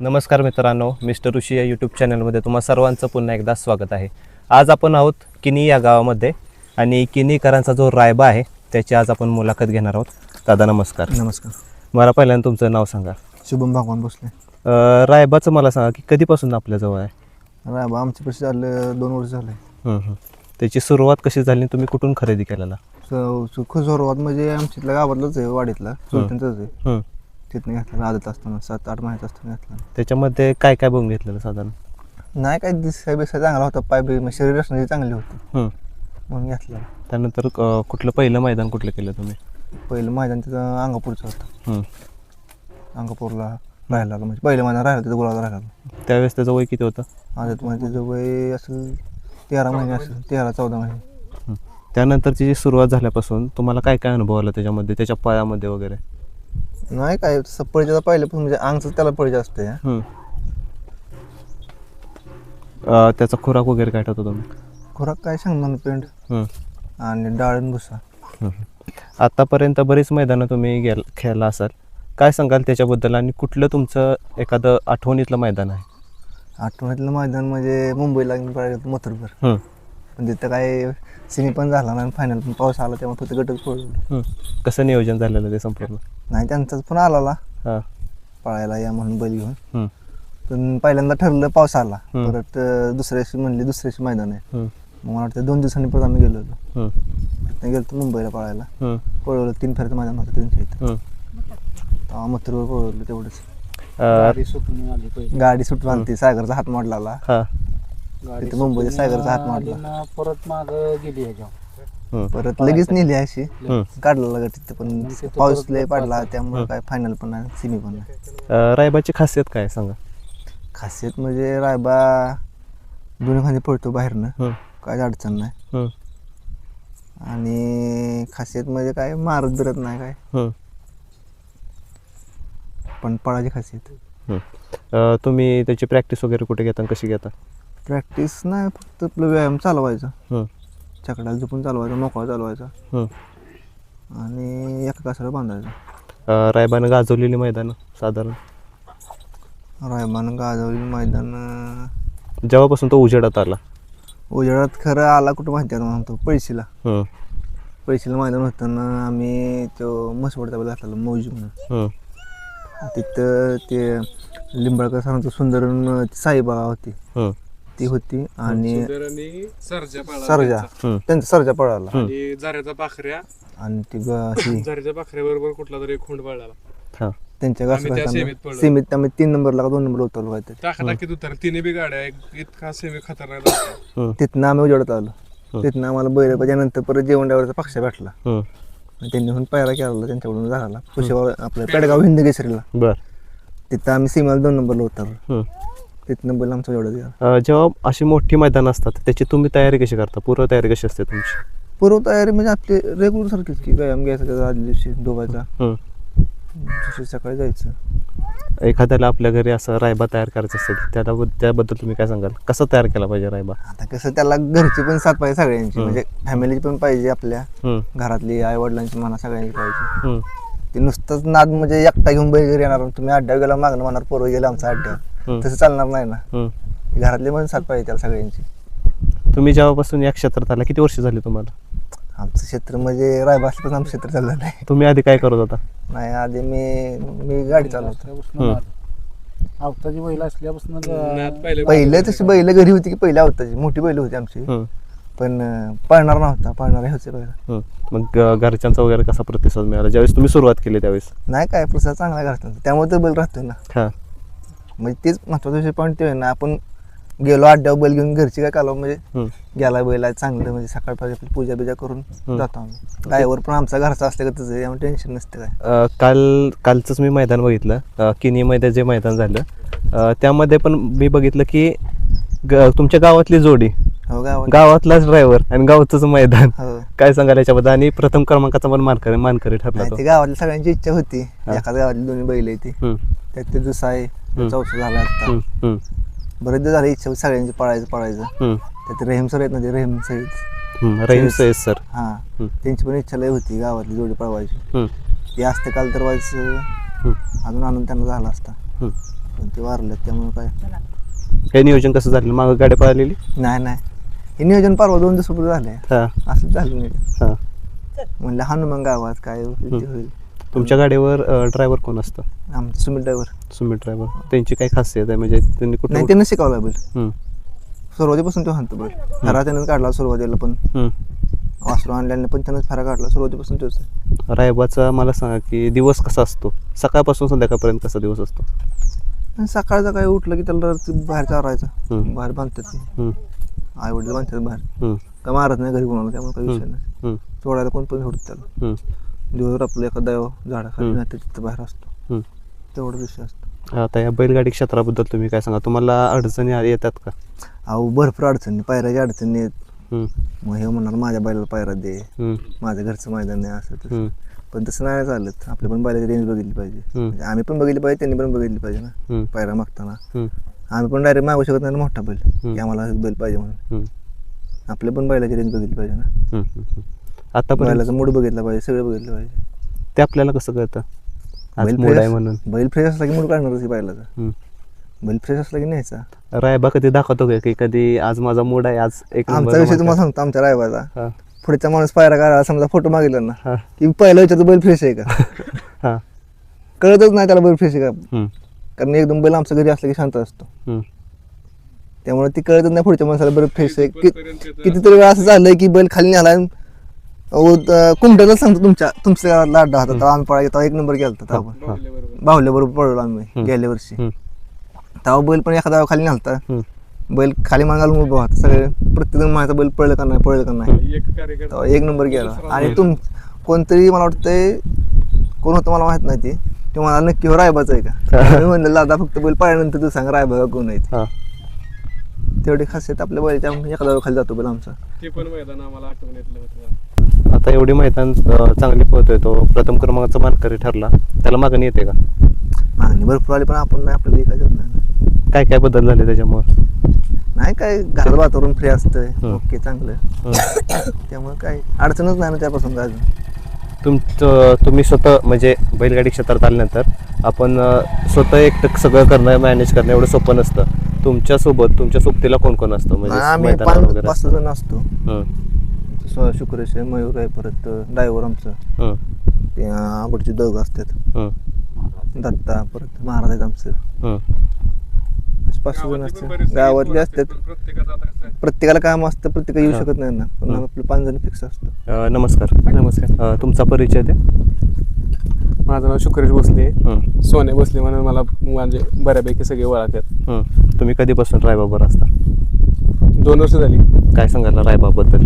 नमस्कार मित्रांनो, मिस्टर ऋषी या यूट्यूब चॅनलमध्ये तुम्हा सर्वांचं पुन्हा एकदा स्वागत आहे. आज आपण आहोत किनी या गावामध्ये आणि किनीकरांचा जो रायबा आहे त्याची आज आपण मुलाखत घेणार आहोत. दादा नमस्कार. नमस्कार. मला पहिल्यांदा तुमचं नाव सांगा. शुभम भगवान भोसले. रायबाचं मला सांगा की कधीपासून आपल्याजवळ आहे? रायबा आमच्या पैसे झालं 2 वर्ष झाले. त्याची सुरुवात कशी झाली, तुम्ही कुठून खरेदी केलेला? खूप सुरुवात म्हणजे आमच्या गावातलंच आहे, वाडीतला चुलत्यांचंच आहे. तिथनं घेतलं आदत असताना 7-8 महिन्यात असताना घेतला. त्याच्यामध्ये काय काय बघून घेतलेलं साधारण? नाही काय दिसाय बिसाय चांगला होता, पाय बी शरीर रचना चांगली होती म्हणून घेतलं. त्यानंतर कुठलं पहिलं मैदान कुठलं केलं तुम्ही? पहिलं मैदान तिथं अंगापूरचं होतं. अंगापूरला राहिला म्हणजे पहिलं मैदान राहिलं तिथं गुलाब राहिला. त्यावेळेस त्याचं वय किती होतं? आदत म्हणजे तिचं वय असेल 13 महिने असेल, 13-14 महिने. त्यानंतरची जी सुरुवात झाल्यापासून तुम्हाला काय काय अनुभव आला त्याच्यामध्ये, त्याच्या पायामध्ये वगैरे? नाही काय पळीचा पहिल्यापासून म्हणजे अंगच त्याला पळीचं असते. त्याचा खुराक वगैरे काय ठेवतो तुम्ही? खुराक काय शेंगदाणा पेंड आणि डाळिंब भुसा. आतापर्यंत बरीच मैदानं तुम्ही खेळला असाल, काय सांगाल त्याच्याबद्दल आणि कुठलं तुमचं एखादं आठवणीतलं मैदान आहे? आठवड्यातलं मैदान म्हणजे मुंबईला मथुरभर. पण तिथं काय सेमी पण झाला नाही, फायनल पण पाऊस आला तेव्हा फक्त गटच पडलो. कसं नियोजन झालेलं ते संपूर्ण? नाही त्यांचाच पण आला पळायला या म्हणून बैल घेऊन. पण पहिल्यांदा ठरलं पाऊस आला, परत दुसऱ्याशी मैदान आहे. मग मला वाटतं 2 दिवसांनी परत आम्ही गेलो होतो. तिथं गेलो मुंबईला पळायला. पळवलं 3 फेऱ्याचं मैदान होतं त्यांच्या इथं. तेव्हा मथुरवर पळवलं तेवढंच. गाडी सुटून आली, सागरचा हात मोडला. तिथे मुंबईत सागरचा हात मारला. परत माग गेली परत लगेच नेली अशी काढला गट तिथे, पण पाऊस लय पडला त्यामुळे काय फायनल पण नाही, सिमी पण नाही. रायबाची खासियत काय सांगा? खासियत म्हणजे रायबा दोन्ही खांदे पळतो बाहेरनं, काय अडचण नाही. आणि खासियत म्हणजे काय मारत बिरत नाही काय, पण पळाची खासियत. तुम्ही त्याची प्रॅक्टिस वगैरे कुठे घेता, कशी घेता? प्रॅक्टिस नाही, फक्त आपलं व्यायाम चालवायचा, चकडाला झोपून चालवायचा, मोकळा चालवायचा आणि एका कासाला बांधायचं. रायबानं गाजवलेली मैदान साधारण? रायबानं गाजवलेली मैदान जेव्हापासून तो उजेडात आला? उजेडात खरं आला कुठं माहिती आहे म्हणतो पैशीला मैदान होताना आम्ही तो मसवडचा बैल घातलेला मौजी म्हणून. तिथं ते लिंबाळकर सरांचं सुंदर साईबाबा होती ती होती आणि सरजा त्यांचा सरजा पळाला आणि जाऱ्याचा पाखऱ्या आणि ती जाऱ्याच्या पाखऱ्याबरोबर कुठला तरी खोंड पळाला. त्यांच्या घासाला सीमित आम्ही 3 नंबरला का 2 नंबर उतरलो काय टाकाटाकीत उतरला. तिने बी गाड्या इतका सेमी खतरनाक रस्ता. तिथनं आम्ही उजेडत आलो. तिथनं आम्हाला बैल त्यानंतर परत जेवण ड्रायव्हरचा पक्ष भेटला. त्यांनी म्हणून पायरा केला त्यांच्याकडून झाला पुशेगाव आपल्या पेडगाव हिंद केसरीला. तिथं आम्ही सीमाला 2 नंबरला उतरलो. तिथनं बैल आमचं एवढं गेला. जेव्हा अशी मोठी मैदान असतात त्याची तुम्ही तयारी कशी करता, पूर्व तयारी कशी असते तुमची? पूर्व तयारी म्हणजे आपली रेग्युलर सारखीच की व्यायाम घ्यायचा त्याचा आदल्या दिवशी धुवायचा, दुसरी सकाळी जायचं. एखाद्याला आपल्या घरी असं रायबा तयार करायचं असेल त्याबद्दल तुम्ही काय सांगाल, कसं तयार केला पाहिजे रायबा? आता कसं त्याला घरची पण साथ पाहिजे सगळ्यांची, म्हणजे फॅमिलीची पण पाहिजे, आपल्या घरातली आई वडिलांची म्हणा सगळ्यांची पाहिजे. ते नुसतंच नाद म्हणजे एकटा घेऊन बैल घरी येणार, तुम्ही अड्ड्यावर गेला मागणं म्हणणार पोरं गेलं आमचा अड्ड्यावर, तसं चालणार नाही ना. घरातली पण साथ पाहिजे त्याला सगळ्यांची. तुम्ही जेव्हापासून या क्षेत्रात आला किती वर्ष झाली तुम्हाला? आमचं क्षेत्र म्हणजे रायबा असल्यापासून आमचं क्षेत्र चाललं नाही. तुम्ही आधी काय करत होता? नाही आधी मी गाडी चालवतो. अवताची बैल असल्यापासून पहिले तशी बैल घरी होती की पहिल्या अवताची मोठी बैल होती आमची, पण पळणार नव्हता, पळणारे होते बैल. मग घरच्यांचा वगैरे कसा प्रतिसाद मिळाला ज्यावेळेस तुम्ही सुरुवात केली त्यावेळेस? नाही काय प्रतिसाद चांगला घरच्यांचा, त्यामुळे तो बैल राहतोय ना. म्हणजे तेच महत्वाचा विषय पॉईंट ते ना, आपण गेलो अड्ड्यावर बैल घेऊन घरची काय कालव म्हणजे गेला बैल चांगलं म्हणजे सकाळपासून पूजा बिजा करून जातो आम्ही. ड्रायव्हर पण आमचा घरचा असले का त्याचं त्यामुळे टेन्शन नसते काय. कालचंच मी मैदान बघितलं, किनीमध्ये जे मैदान झालं त्यामध्ये पण मी बघितलं की तुमच्या गावातली जोडी, गावातलाच ड्रायव्हर आणि गावचंच मैदान, काय सांगाल याच्याबद्दल? आणि प्रथम क्रमांकाचा पण मानकरी ठरला. ते गावातली सगळ्यांची इच्छा होती, एखाद्या गावातली 2 बैल आहे ती, त्यात ते दुसरा आहे, चौथा झाला आता. बरेच दिवस झाले इच्छा सगळ्यांची पळायचं. त्यात रहीम सर आहेत ना, ते रहीम सईद सर, त्यांची पण इच्छा लय होती गावातली जोडी पळवायची. ती असते काल तर व्हायचं अजून आनंद त्यांना झाला असता. पण ते वारलं त्यामुळे काय हे नियोजन कसं झालं मागं गाडी पळालेली? नाही हे नियोजन परवा 2 दिवसापूर्वी झालंय. हां असंच झालं नियोजन. हां. म्हणलं हाणू मग गावात काय होईल ते होईल. तुमच्या गाडीवर ड्रायव्हर कोण असतं? आमचं सुमित ड्रायव्हर. सुमित ड्रायव्हर. त्यांची काय खासियत आहे म्हणजे त्यांनी कुठं? नाही, त्यांना शिकवला बैल. हं, सुरुवातीपासून तो हाणतो बैल. फेरा त्यानंच काढला सुरुवातीला, पण हं. वासरू आणल्याने पण त्यानंच फेरा काढला. सुरुवातीपासून तोच आहे. रायबाचा मला सांगा की दिवस कसा असतो, सकाळपासून संध्याकाळपर्यंत कसा दिवस असतो? आणि सकाळचं काय उठलं की त्याला बाहेर चारायचं. हं. बाहेर बांधतात ते, हं, आई वडील बांधतात बाहेर. हं, का मारत नाही घरी कोणाला, त्यामुळे काही विषय नाही. हं, सोडायला कोण पण सोडत त्याला. हं, दिवसभर आपलं एखादा झाडाखाली नाही तर तिथं बाहेर असतो. हं. तेवढा विषय असतो. आता या बैलगाडी क्षेत्राबद्दल तुम्ही काय सांगा, तुम्हाला अडचणी येतात का? अहो भरपूर अडचणी, पायऱ्याच्या अडचणी आहेत. हं, मग हे म्हणणार माझ्या बैलाला पायरा दे, हं, माझ्या घरचं मैदान नाही, असं तसं. हं, पण तसं नाही चालत. आपल्या पण बैलाची रेंज बघितली पाहिजे. हं. म्हणजे आम्ही पण बघितली पाहिजे, त्यांनी पण बघितली पाहिजे ना. हं, पायरा मागताना हं, आम्ही पण डायरेक्ट मागू शकत नाही ना मोठा बैल, हं. की आम्हाला बैल पाहिजे म्हणून. हं, आपल्या पण बैलाची रेंज बघितली पाहिजे ना. हं, हं. आतापर्यंत बैलाचा मूड बघितला पाहिजे, सगळं बघितलं पाहिजे. ते आपल्याला कसं कळतं आज बैल मूड आहे फ्रेश म्हणून? बैल फ्रेश असला की मूड काढणारच की बैलाचा. हं. बैल फ्रेश असला की न्यायचा. रायबा कधी दाखवतो का की कधी आज माझा मूड आहे, आज एक आमचा नंबर विषय तुम्हाला सांगतो आमच्या रायबाचा. हां, पुढचा माणूस पायरा काढायला समजा फोटो मागितला ना, हां, की पहिला विचारतो बैल फ्रेश आहे का. हां. कळतच नाही त्याला बैल फ्रेश आहे का, हं, कारण एकदम बैल आमच्या घरी असला की शांत असतो. हं, त्यामुळे ती कळतच नाही पुढच्या माणसाला बैल फ्रेश आहे. पर्यंत त्याचं- कितीतरी वेळा असं झालंय की बैल खाली निघाला, कुमट्यालाच सांगतो तुमच्या गावातला अड्डा होता तेव्हा आम्ही पळायला, तेव्हा 1 नंबर गेला होता आपण. बाहुल्याबरोबर. बाहुल्या बरोबर पळलो आम्ही गेल्या वर्षी. हं, तेव्हा बैल पण एखादा खाली निघालता, हं, बैल खाली मान घालून उभा होता. सगळे प्रत्येक जण माझा बैल पळलं का नाही, पळलं का नाही. एक कार्यक्रम तेव्हा 1 नंबर गेला. आणि कोणतरी मला वाटतंय कोण होतं मला माहित नाही, ते मला नक्की हो रायबाचं आहे का. मी म्हणलं दादा फक्त बैल पाळल्यानंतर तू सांग रायबा का कोण आहे ते. हां. तेवढी खासियत आपल्या बैलच्या, एखादा खाली जातो बैल आमचा. ते पण मैदान आम्हाला आठवण येतलं होतं. आता एवढी मैदान चांगली पळतोय, तो प्रथम क्रमांकाचा मानकरी ठरला, त्याला मागणी येते का? आणि भरपूर आले पण आपण नाही, आपल्याला ऐकायचं नाही. काय काय बदल झाले त्याच्यामुळे? नाही काय, घरात वातावरण फ्री असतंय, हं. ओके चांगलं. हं. त्यामुळे काय अडचणच नाही ना त्यापासून काय अजून. तुम्ही स्वतः म्हणजे बैलगाडी क्षेत्रात आल्यानंतर आपण स्वतः एकटं सगळं करणं, मॅनेज करणं एवढं सोपं नसतं. तुमच्या सोबतीला कोण कोण असतं म्हणजे आम्ही मैदानावर वगैरे? 5 जण असतो. हं, शुक्रेश आहे, मयूर आहे, परत ड्रायव्हर आमचं, हं, ते आवडचे दोघं असतात, हं, दत्ता, परत महाराज आहेत आमचं. हं, 5 जण गावातले पण असतात, बरेच गावातले सगळे असतात. पण प्रत्येकाचं आता कसं आहे, प्रत्येकाला काम असतं, प्रत्येक येऊ हां. शकत नाही ना, पण हं. आपले 5 जण फिक्स असतो. नमस्कार. नमस्कार. तुमचा परिचय द्या. माझं नाव शुक्रेश भोसले. हं, सोने भोसले म्हणून मला म्हणजे बऱ्यापैकी सगळे ओळखतात. हं. तुम्ही कधीपासून रायबाबर असता? 2 वर्ष झाली. काय सांगायला रायबाबद्दल?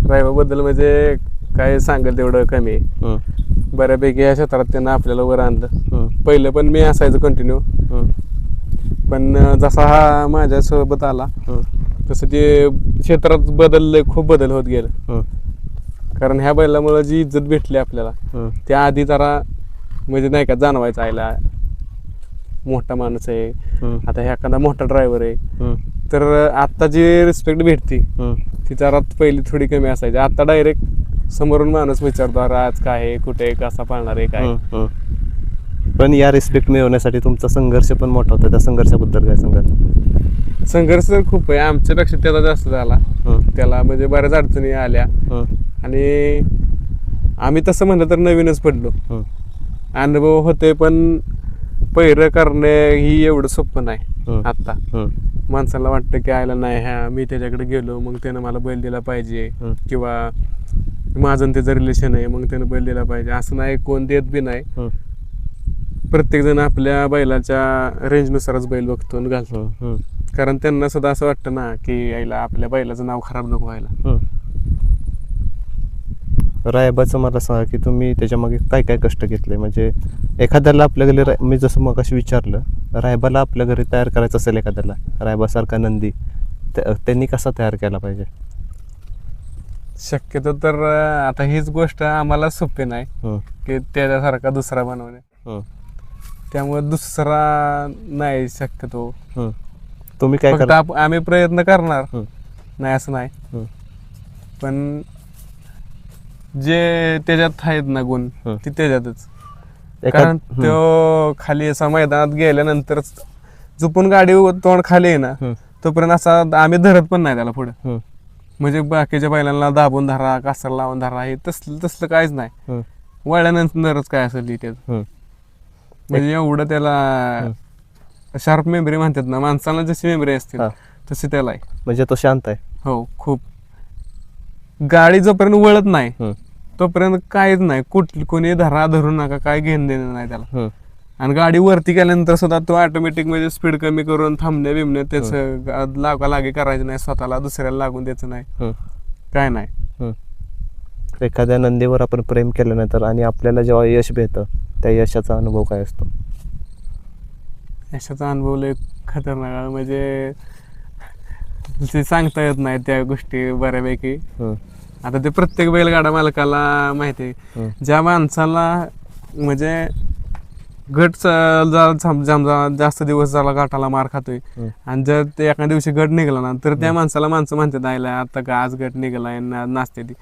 ड्रायव्हरबद्दल म्हणजे काय सांगेल तेवढं कमी आहे. हं, बऱ्यापैकी या क्षेत्रात त्यांना आपल्याला वर आणलं. हं, पहिलं पण मी असायचं कंटिन्यू, हं, पण जसा हा माझ्यासोबत आला हं, तसं ते क्षेत्रात खूप बदल होत गेलं. हं, कारण ह्या बैलामुळे जी इज्जत भेटली आपल्याला, हं, त्याआधी जरा म्हणजे नाही का जाणवायचं आयला मोठा माणूस आहे, हं, आता ह्या एखादा मोठा ड्रायव्हर आहे. हं, तर आता जी रिस्पेक्ट भेटते हं, ती जरा पहिली थोडी कमी असायची. आता डायरेक्ट समोरून माणूस विचारतो, अरे आज काय आहे, कुठे आहे, कसा पाळणार आहे, काय. हं, हं. पण या रिस्पेक्ट मिळवण्यासाठी तुमचा संघर्ष पण मोठा होता, त्या संघर्षाबद्दल काय सांगाल? संघर्ष तर खूप आहे, आमच्यापेक्षा त्याचा जास्त झाला. हं, त्याला म्हणजे बऱ्याच अडचणी आल्या हं, आणि आम्ही तसं म्हणलं तर नवीनच पडलो. हं, अनुभव होते पण पहिरं करणे ही एवढं सोपं नाही. हं, आत्ता हं, माणसाला वाटतं की आयला नाही, ह्या मी त्याच्याकडे गेलो मग त्यानं मला बैल दिला पाहिजे, हं. किंवा माझं आणि त्याचं रिलेशन आहे मग त्यानं बैल दिला पाहिजे, असं नाही. कोण देत बी नाही. हं, प्रत्येक जण आपल्या बैलाच्या रेंजनुसारच बैल बघतो आणि घालतो. हं, हं, कारण त्यांना सुद्धा असं वाटतं ना की यायला आपल्या बैलाचं नाव खराब नको व्हायला. हं. रायबाचं मला सांगा की तुम्ही त्याच्यामागे काय काय कष्ट घेतले, म्हणजे एखाद्याला आपल्या घरी मी जसं मग अशी विचारलं, रायबाला आपल्या घरी तयार करायचं असेल एखाद्याला, रायबासारखा नंदी त्यांनी कसा तयार केला पाहिजे? शक्यतो तर आता हीच गोष्ट आम्हाला सोपी नाही हं, की त्याच्यासारखा दुसरा बनवणे. हं, त्यामुळे दुसरा नाही शक्यतो. हं. तुम्ही काय फक्त करा? आम्ही प्रयत्न करणार, हं, नाही असं नाही. हं, पण जे त्याच्यात आहेत ना गुण, हं. ती त्याच्यातच. कारण तो खाली असा मैदानात गेल्यानंतर झोपून गाडी तोंड खाली आहे ना तोपर्यंत असा आम्ही धरत पण नाही त्याला पुढे. म्हणजे बाकीच्या बैलांना दाबून धरा, कासर लावून धरा, हे तसलं काहीच नाही. वळल्यानंतरच काय असेल त्याचं. म्हणजे एवढं त्याला शार्प मेमरी म्हणतात ना, माणसाला जशी मेमरी असते तशी त्याला आहे. म्हणजे तो शांत आहे. हो, खूप. गाडी जोपर्यंत वळत नाही तोपर्यंत काहीच नाही, कोणी धरू नका, काय घेणं देणं नाही त्याला. आणि गाडी वरती गेल्यानंतर सुद्धा तो ऑटोमॅटिक म्हणजे स्पीड कमी करून थांबणे बिमणे त्याचं लागी करायचं नाही, स्वतःला दुसऱ्याला लागून द्यायचं नाही, काय नाही. एखाद्या नंदीवर आपण प्रेम केल्यानंतर आणि आपल्याला जेव्हा यश भेटतं त्या यशाचा अनुभव काय असतो? यशाचा अनुभव लय खतरनाक, म्हणजे ते सांगता येत नाही त्या गोष्टी बऱ्यापैकी. आता ते प्रत्येक बैलगाडा मालकाला माहिती आहे. ज्या माणसाला म्हणजे गट जास्त दिवस झाला गाठाला मार खातोय आणि जर ते एका दिवशी गट निघाला ना तर त्या माणसाला माणसं म्हणतात आयला आता का आज गट निघालाय नाचते ती.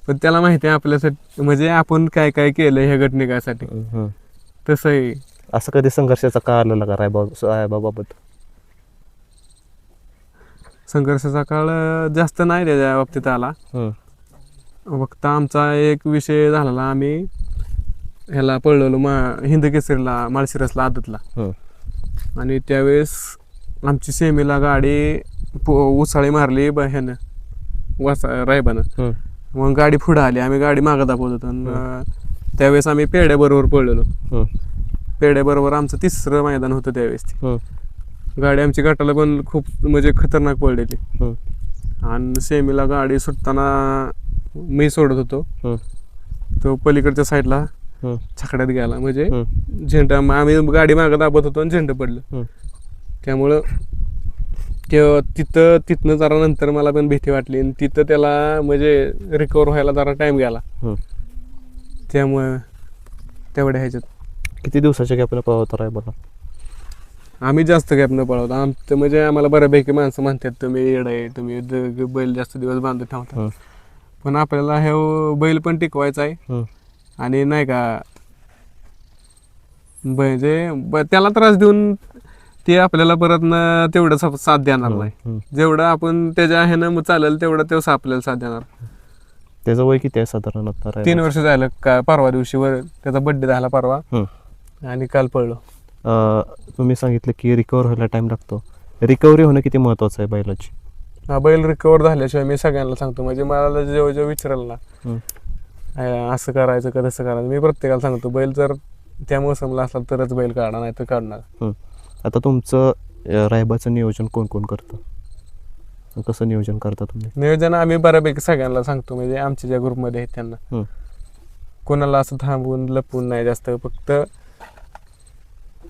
पण त्याला माहिती आहे आपल्यासाठी म्हणजे आपण काय काय केलं हे गट निघायसाठी. तसंही असं कधी संघर्षाचा काळ आलेला का रायबाबाबत? संघर्षाचा काळ जास्त नाही त्याच्या बाबतीत आला. फक्त आमचा एक विषय झालेला, आम्ही ह्याला पळलेलो हिंद केसरीला माळशिरसला आदतला. आणि त्यावेळेस आमची सेमीला गाडी उसाळी मारली ह्यानं रायबानं. मग गाडी पुढं आली, आम्ही गाडी मागं दाखवत होतो. आणि त्यावेळेस आम्ही पेड्याबरोबर पळलेलो. पेड्याबरोबर आमचं 3रं मैदान होतं त्यावेळेस. गाडी आमची गटाला पण खूप म्हणजे खतरनाक पडलेली. आणि सेमीला गाडी सुटताना मी सोडत होतो, तो पलीकडच्या साईडला छकड्यात गेला. म्हणजे झेंडा आम्ही गाडी मागं दाबत होतो आणि झेंडं पडलं. त्यामुळं तिथनं जरा नंतर मला पण भीती वाटली आणि तिथं त्याला म्हणजे रिकवर व्हायला जरा टाइम गेला. त्यामुळे तेवढ्या ह्याच्यात किती दिवसाच्या गॅपने पळवता रायबाला? आम्ही जास्त गॅप न पळवतो. आमचं म्हणजे आम्हाला बऱ्यापैकी माणसं म्हणतात तुम्ही येड आहे, तुम्ही बैल जास्त दिवस बांधून ठेवता. पण आपल्याला हे बैल पण टिकवायचा आहे आणि नाही का म्हणजे त्याला त्रास देऊन ते आपल्याला परत तेवढं साथ देणार नाही. जेवढं आपण त्याच्या ह्यानं चालेल तेवढं तेव्हा आपल्याला साथ देणार. त्याचं वय किती आहे साधारण आता? 3 वर्ष झालं का परवा दिवशी त्याचा बर्थडे झाला परवा आणि काल पळलो. तुम्ही सांगितलं की रिकवर व्हायला टाइम लागतो. रिकव्हरी होणं किती महत्वाचं आहे बैलाची? हा, बैल रिकवर झाल्याशिवाय मी सगळ्यांना सांगतो. म्हणजे मला जेव्हा विचारलं ना असं करायचं का तसं करायचं, मी प्रत्येकाला सांगतो बैल जर त्या मोसमला असला तरच बैल काढा, नाही तर काढणार. आता तुमचं रायबाचं नियोजन कोण कोण करतं? कसं नियोजन करता तुम्ही? नियोजन आम्ही बऱ्यापैकी सगळ्यांना सांगतो. म्हणजे आमच्या ज्या ग्रुपमध्ये आहेत त्यांना कोणाला असं थांबून लपवून नाही जास्त. फक्त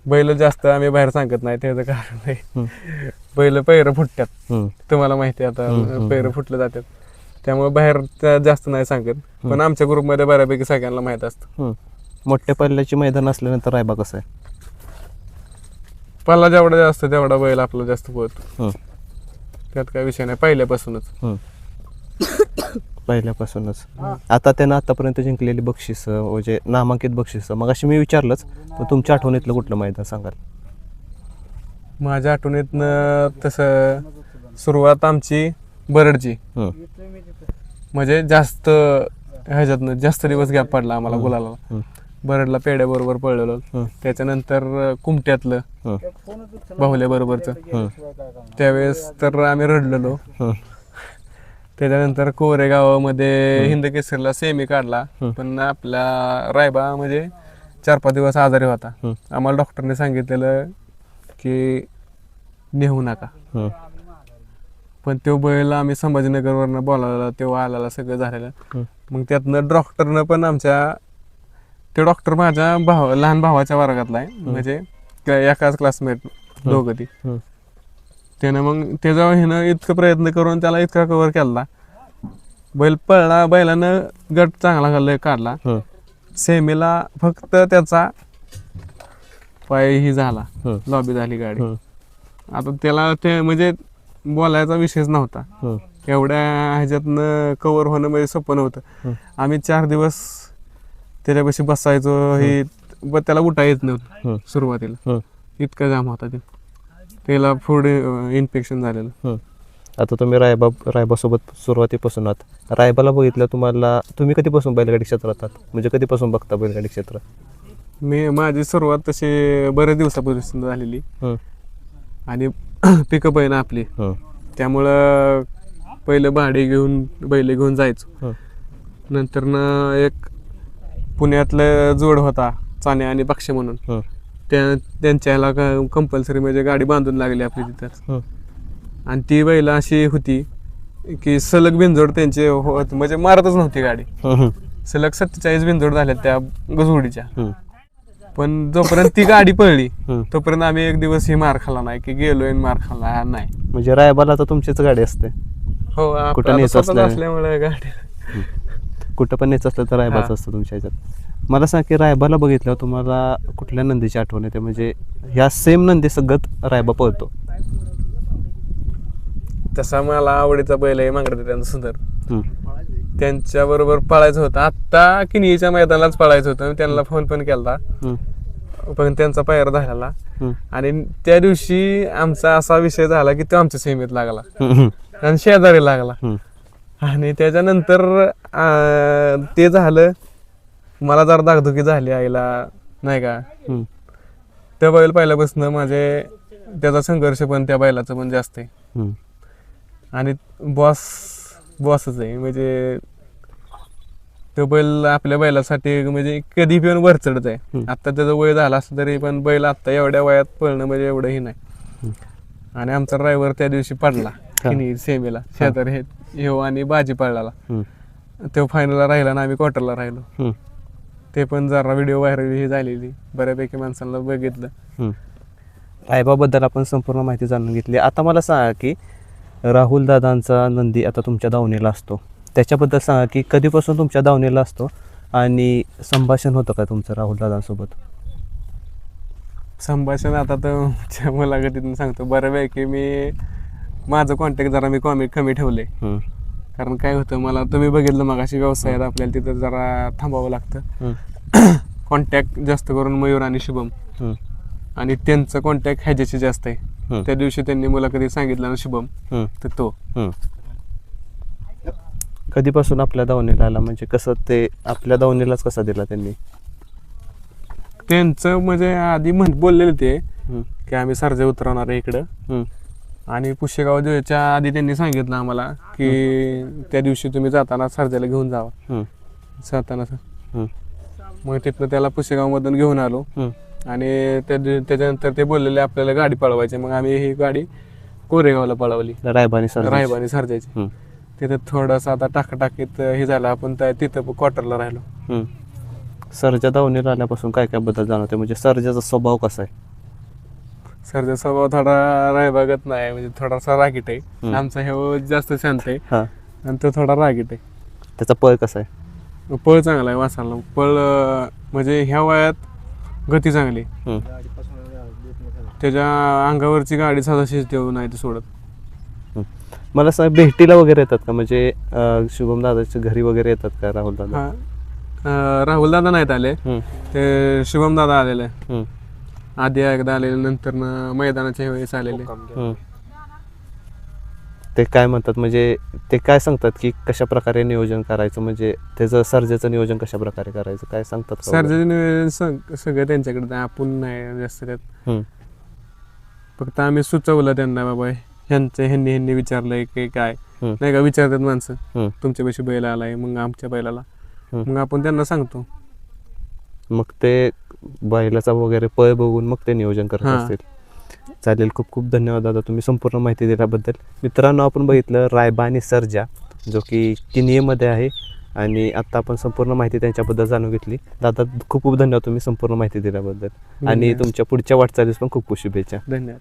बैल जास्त आम्ही बाहेर सांगत नाही, त्याचं कारण नाही. बैल पैरं फुटतात, तुम्हाला माहिती आहे आता पैरं फुटले जातात. त्यामुळे बाहेर जास्त नाही सांगत. पण आमच्या ग्रुपमध्ये बऱ्यापैकी सगळ्यांना माहित असतं. मोठ्या पल्ल्याची मैदान असल्यानंतर रायबा कसं आहे? पल्ला जेवढा जास्त तेवढा बैल आपला जास्त पळतो. त्यात काय विषय नाही, पहिल्यापासूनच. आता त्यानं आतापर्यंत जिंकलेली बक्षीस म्हणजे नामांकित बक्षीस मग अशी मी विचारलंच, पण तुमच्या आठवणीतलं कुठलं मैदान सांगाल? माझ्या आठवणीतनं तसं सुरुवात आमची बरडची. म्हणजे जास्त ह्याच्यातनं जास्त दिवस गॅप पडला आम्हाला गुलाला. बरडला पेड्याबरोबर पळलेलो. त्याच्यानंतर कुमट्यातलं बाहुल्या बरोबरचं त्यावेळेस तर आम्ही रडलेलो. त्याच्यानंतर कोरेगावामध्ये हिंद केसरीला सेमी काढला. पण आपला रायबा म्हणजे 4-5 दिवस आजारी होता. आम्हाला डॉक्टरने सांगितलेलं की नेऊ नका. पण तो बैल आम्ही संभाजीनगरवरनं बोलावला, तेव्हा आलेला सगळं झालेलं. मग त्यातनं डॉक्टरनं पण ते डॉक्टर माझ्या लहान भावाच्या वर्गातला आहे. म्हणजे एकाच क्लासमेट दोघं ती. त्यानं मग त्याच्या ह्यानं इतकं प्रयत्न करून त्याला इतका कव्हर केला. बैल पळला, बैलानं गट चांगला काढला. सेमीला फक्त त्याचा पाय ही झाला, लॉबी झाली गाडी. आता त्याला ते म्हणजे बोलायचा विषयच नव्हता. एवढ्या ह्याच्यातनं कव्हर होणं म्हणजे सोपं नव्हतं. आम्ही 4 दिवस त्याच्यापाशी बसायचो. हे त्याला उठा येत नव्हतं सुरुवातीला, इतका जाम होता ते, त्याला फूड इन्फेक्शन झालेलं. आता तुम्ही रायबासोबत सुरुवातीपासून आहात. रायबाला बघितलं तुम्हाला, तुम्ही कधीपासून बैलगाडी क्षेत्रात आहात, म्हणजे कधीपासून बघता बैलगाडी क्षेत्र? माझी सुरुवात तशी बऱ्याच दिवसापासून झालेली आणि पिकअप आहे ना आपली, त्यामुळं पहिलं भाडे घेऊन बैल घेऊन जायचो. नंतर ना एक पुण्यातलं जोड होता चाण्या आणि बक्षे म्हणून, त्यांच्या ह्याला कंपल्सरी म्हणजे गाडी बांधून लागली आपली तिथं. आणि ती बैल अशी होती की सलग बिनजोड त्यांचे म्हणजे मारतच नव्हती गाडी. सलग 47 बिनजोड झाल्या त्या गजवडीच्या. पण जोपर्यंत ती गाडी पळली तोपर्यंत आम्ही एक दिवस ही मार खाल्ला नाही की गेलोय मार खाल्ला नाही. म्हणजे रायबाला तर तुमचीच गाडी असते? हो, कुठं न्यायचं असल्यामुळे गाडी कुठं पण न्यायचं असलं तर रायबाच असतं तुमच्या ह्याच्यात. मला सांग की रायबाला बघितल्यावर तुम्हाला कुठल्या नंदीची आठवण येते, म्हणजे ह्या सेम नंदी सगळं रायबा पळतो? तसा मला आवडीचा बैल आहे मांगडे त्यांचा सुंदर, त्यांच्या बरोबर पळायचं होतं. आत्ता किनीच्या मैदानालाच पळायचं होतं, त्यांना फोन पण केला पण त्यांचा पायर झालेला. आणि त्या दिवशी आमचा असा विषय झाला की तो आमच्या सीमेत लागला आणि शेजारी लागला. आणि त्याच्यानंतर ते झालं, मला जरा दागदुखी झाली आईला नाही का. त्या बैल पहिल्यापासून माझे त्याचा संघर्ष पण त्या बैलाचं पण जास्त आहे. आणि बॉसच आहे, म्हणजे तो बैल आपल्या बैलासाठी म्हणजे कधी पण वर चढत आहे. आता त्याचं वय झालं असलं तरी पण बैल आता एवढ्या वयात पळणं म्हणजे एवढंही नाही. आणि आमचा ड्रायव्हर त्या दिवशी पडला सेमीला, शेजारी हे आणि बाजी पडला. तो फायनलला राहिला आणि आम्ही क्वार्टरला राहिलो. ते पण जरा व्हिडिओ व्हायरल ही झालेली, बऱ्यापैकी माणसांना बघितलं. रायबाबद्दल आपण संपूर्ण माहिती जाणून घेतली. आता मला सांगा की राहुल दादांचा नंदी आता तुमच्या दावणीला असतो, त्याच्याबद्दल सांगा की कधीपासून तुमच्या दावणीला असतो आणि संभाषण होतं का तुमचं राहुल दादांसोबत? संभाषण आता तर मुलाखतीतून सांगतो, बऱ्यापैकी माझं कॉन्टॅक्ट जरा मी कमी ठेवले. कारण काय होतं, मला तुम्ही बघितलं मगाशी व्यवसायात आपल्याला तिथं जरा थांबावं लागतं. कॉन्टॅक्ट जास्त करून मयूर आणि शुभम, आणि त्यांचं कॉन्टॅक्ट ह्याच्याशी जास्त आहे. त्या दिवशी त्यांनी मुलाखतीत सांगितलं ना शुभम, तर तो कधीपासून आपल्या दावणीला आला, म्हणजे कसं ते आपल्या दावणीलाच कसा दिला त्यांनी? त्यांचं म्हणजे आधी बोललेले ते की आम्ही सर्जा उतरवणार आहे इकडं, आणि पुशेगाव देवाच्या आधी त्यांनी सांगितलं आम्हाला की त्या दिवशी तुम्ही जाताना सर्जाला घेऊन जावा जाताना. मग तिथनं त्याला पुशेगावमधून घेऊन आलो. आणि त्याच्यानंतर ते बोललेले आपल्याला गाडी पळवायची. मग आम्ही ही गाडी कोरेगावला पळवली, रायबानी सर्जाची. तिथे थोडंसं आता टाकाटाकीत हे झालं, आपण तिथं क्वार्टरला राहिलो. सर्जा दावणीला आल्यापासून काय काय बदल जाणवते, म्हणजे सर्जाचा स्वभाव कसा आहे? सर्जा स्वभाव थोडा रायबागत नाही, म्हणजे थोडासा रागीट आहे. आमचा हे जास्त शांत आहे आणि तो थोडा रागीट आहे. त्याचा पळ कसा आहे? पळ चांगला आहे वासाला. पळ म्हणजे ह्या वयात गती चांगली, त्याच्या अंगावरची गाडी साधाशी देऊ नाही ते सोडत. मला सांग, भेटीला वगैरे येतात का, म्हणजे शुभम दादाच्या घरी वगैरे येतात का राहुल दादा? राहुल दादा नाहीत आले, ते शुभम दादा आलेले आधी एकदा आलेले, नंतर मैदानाच्या वेळेस आलेले. ते काय म्हणतात, म्हणजे ते काय सांगतात की कशा प्रकारे नियोजन करायचं, म्हणजे त्याचं सर्जेचं नियोजन कशा प्रकारे करायचं, काय सांगतात? सर्जेचं नियोजन सगळं त्यांच्याकडे, आपण नाही जास्त त्यात. फक्त आम्ही सुचवलं त्यांना, बाबा ह्यांनी विचारलंय की काय नाही का, विचारतात माणसं तुमच्यापाशी बैल आलाय, मग आमच्या बैलाला, मग आपण त्यांना सांगतो. मग ते बैलाचा वगैरे पळ बघून मग ते नियोजन करत असतील. चालेल, खूप खूप धन्यवाद दादा, तुम्ही संपूर्ण माहिती दिल्याबद्दल. मित्रांनो, आपण बघितलं रायबा आणि सर्जा, जो की किनीमध्ये आहे, आणि आता आपण संपूर्ण माहिती त्यांच्याबद्दल जाणून घेतली. दादा, खूप खूप धन्यवाद तुम्ही संपूर्ण माहिती दिल्याबद्दल, आणि तुमच्या पुढच्या वाटचालीस पण खूप खूप शुभेच्छा. धन्यवाद.